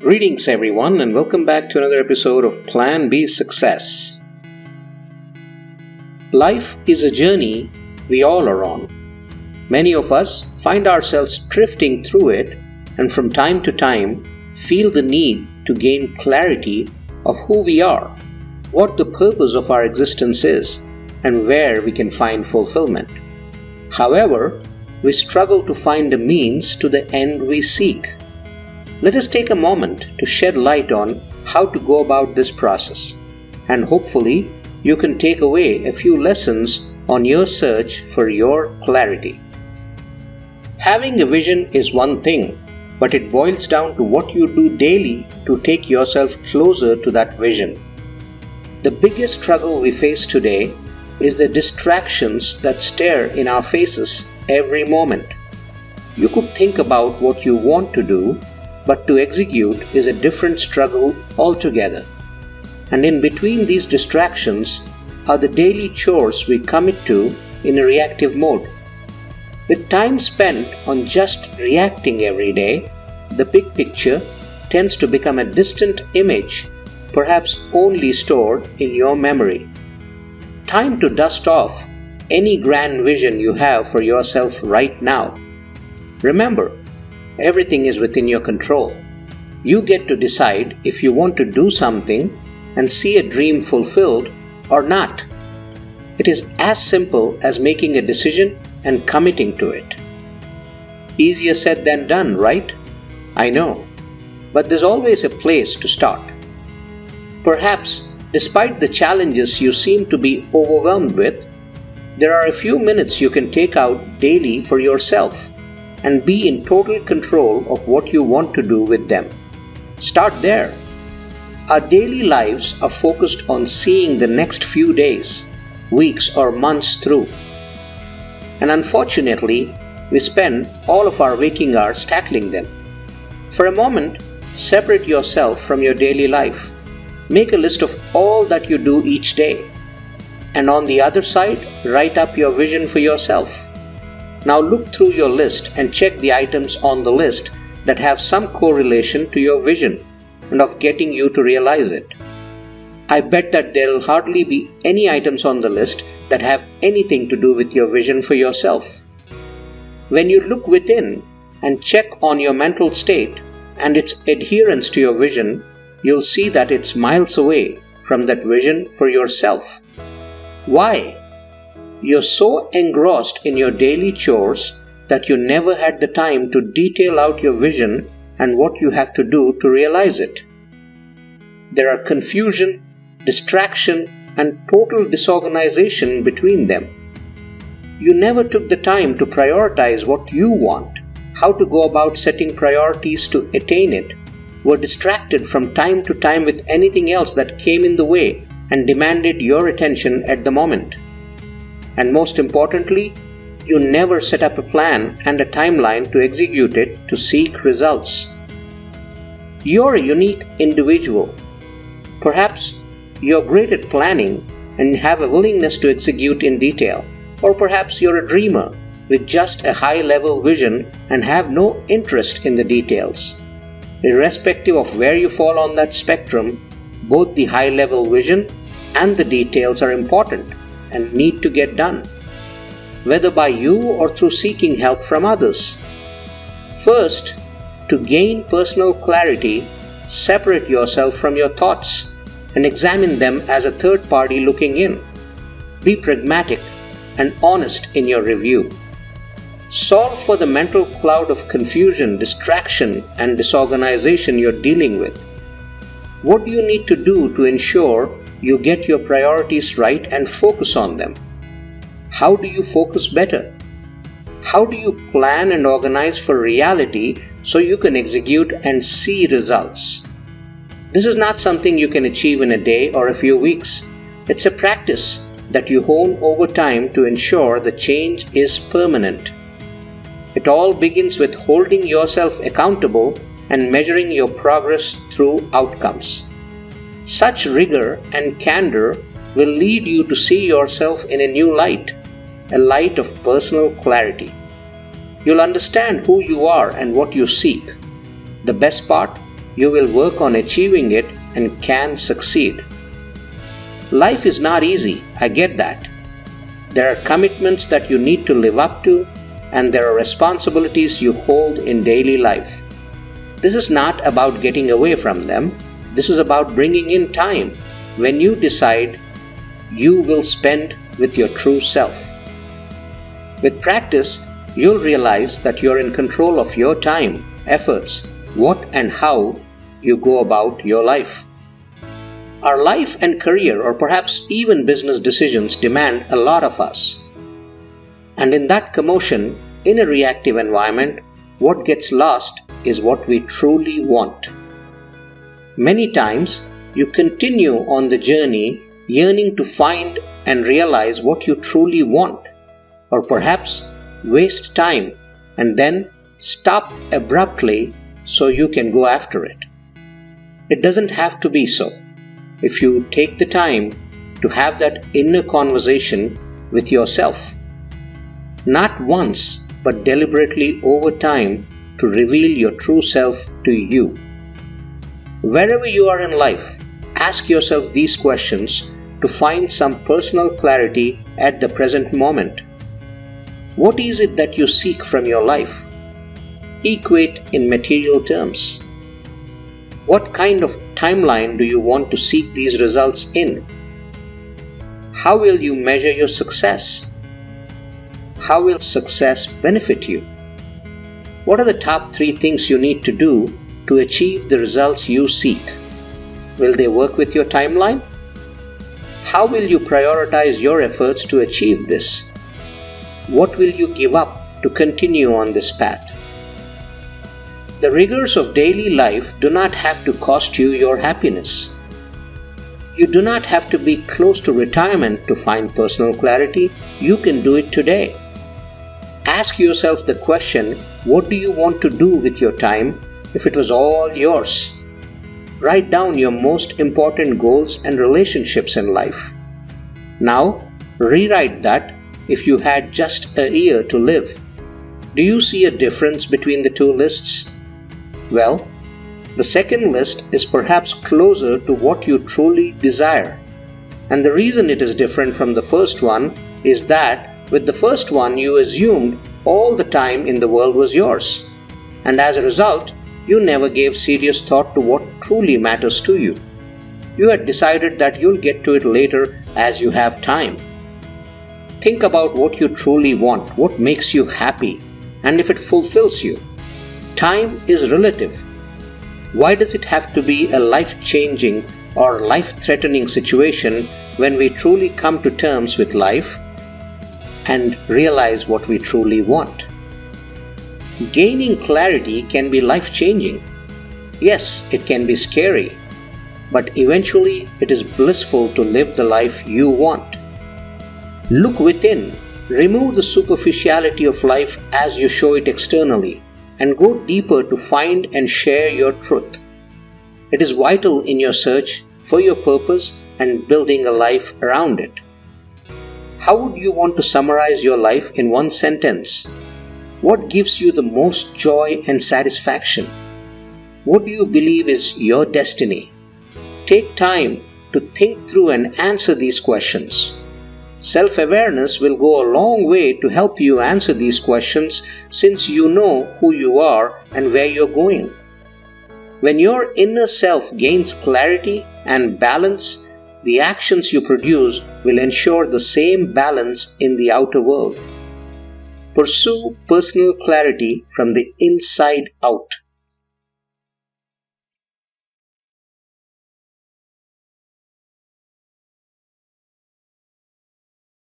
Greetings, everyone, and welcome back to another episode of Plan B Success. Life is a journey we all are on. Many of us find ourselves drifting through it and from time to time feel the need to gain clarity of who we are, what the purpose of our existence is, and where we can find fulfillment. However, we struggle to find a means to the end we seek. Let us take a moment to shed light on how to go about this process, and hopefully you can take away a few lessons on your search for your clarity. Having a vision is one thing, but it boils down to what you do daily to take yourself closer to that vision. The biggest struggle we face today is the distractions that stare in our faces every moment. You could think about what you want to do, but to execute is a different struggle altogether. And in between these distractions are the daily chores we commit to in a reactive mode. With time spent on just reacting every day, the big picture tends to become a distant image, perhaps only stored in your memory. Time to dust off any grand vision you have for yourself right now. Remember, everything is within your control. You get to decide if you want to do something and see a dream fulfilled or not. It is as simple as making a decision and committing to it. Easier said than done, right? I know, but there's always a place to start. Perhaps, despite the challenges you seem to be overwhelmed with, there are a few minutes you can take out daily for yourself and be in total control of what you want to do with them. Start there. Our daily lives are focused on seeing the next few days, weeks, or months through. And unfortunately, we spend all of our waking hours tackling them. For a moment, separate yourself from your daily life. Make a list of all that you do each day. And on the other side, write up your vision for yourself. Now look through your list and check the items on the list that have some correlation to your vision and of getting you to realize it. I bet that there will hardly be any items on the list that have anything to do with your vision for yourself. When you look within and check on your mental state and its adherence to your vision, you'll see that it's miles away from that vision for yourself. Why? You're so engrossed in your daily chores that you never had the time to detail out your vision and what you have to do to realize it. There are confusion, distraction, and total disorganization between them. You never took the time to prioritize what you want, how to go about setting priorities to attain it, were distracted from time to time with anything else that came in the way and demanded your attention at the moment. And most importantly, you never set up a plan and a timeline to execute it to seek results. You're a unique individual. Perhaps you're great at planning and have a willingness to execute in detail, or perhaps you're a dreamer with just a high-level vision and have no interest in the details. Irrespective of where you fall on that spectrum, both the high-level vision and the details are important and need to get done, whether by you or through seeking help from others. First, to gain personal clarity, separate yourself from your thoughts and examine them as a third party looking in. Be pragmatic and honest in your review. Solve for the mental cloud of confusion, distraction, and disorganization you're dealing with. What do you need to do to ensure you get your priorities right and focus on them? How do you focus better? How do you plan and organize for reality so you can execute and see results? This is not something you can achieve in a day or a few weeks. It's a practice that you hone over time to ensure the change is permanent. It all begins with holding yourself accountable and measuring your progress through outcomes. Such rigor and candor will lead you to see yourself in a new light, a light of personal clarity. You'll understand who you are and what you seek. The best part, you will work on achieving it and can succeed. Life is not easy, I get that. There are commitments that you need to live up to, and there are responsibilities you hold in daily life. This is not about getting away from them. This is about bringing in time when you decide you will spend with your true self. With practice, you'll realize that you're in control of your time, efforts, what and how you go about your life. Our life and career, or perhaps even business decisions, demand a lot of us. And in that commotion, in a reactive environment, what gets lost is what we truly want. Many times, you continue on the journey yearning to find and realize what you truly want, or perhaps waste time and then stop abruptly so you can go after it. It doesn't have to be so. If you take the time to have that inner conversation with yourself, not once but deliberately over time to reveal your true self to you. Wherever you are in life, ask yourself these questions to find some personal clarity at the present moment. What is it that you seek from your life? Equate in material terms. What kind of timeline do you want to seek these results in? How will you measure your success? How will success benefit you? What are the top 3 things you need to do to achieve the results you seek? Will they work with your timeline? How will you prioritize your efforts to achieve this? What will you give up to continue on this path? The rigors of daily life do not have to cost you your happiness. You do not have to be close to retirement to find personal clarity. You can do it today. Ask yourself the question, what do you want to do with your time if it was all yours? Write down your most important goals and relationships in life. Now, rewrite that if you had just a year to live. Do you see a difference between the 2 lists? Well, the second list is perhaps closer to what you truly desire. And the reason it is different from the first one is that with the first one you assumed all the time in the world was yours. And as a result, you never gave serious thought to what truly matters to you. You had decided that you'll get to it later as you have time. Think about what you truly want, what makes you happy, and if it fulfills you. Time is relative. Why does it have to be a life-changing or life-threatening situation when we truly come to terms with life and realize what we truly want? Gaining clarity can be life-changing. Yes, it can be scary, but eventually it is blissful to live the life you want. Look within, remove the superficiality of life as you show it externally, and go deeper to find and share your truth. It is vital in your search for your purpose and building a life around it. How would you want to summarize your life in one sentence? What gives you the most joy and satisfaction? What do you believe is your destiny? Take time to think through and answer these questions. Self-awareness will go a long way to help you answer these questions since you know who you are and where you're going. When your inner self gains clarity and balance, the actions you produce will ensure the same balance in the outer world. Pursue personal clarity from the inside out.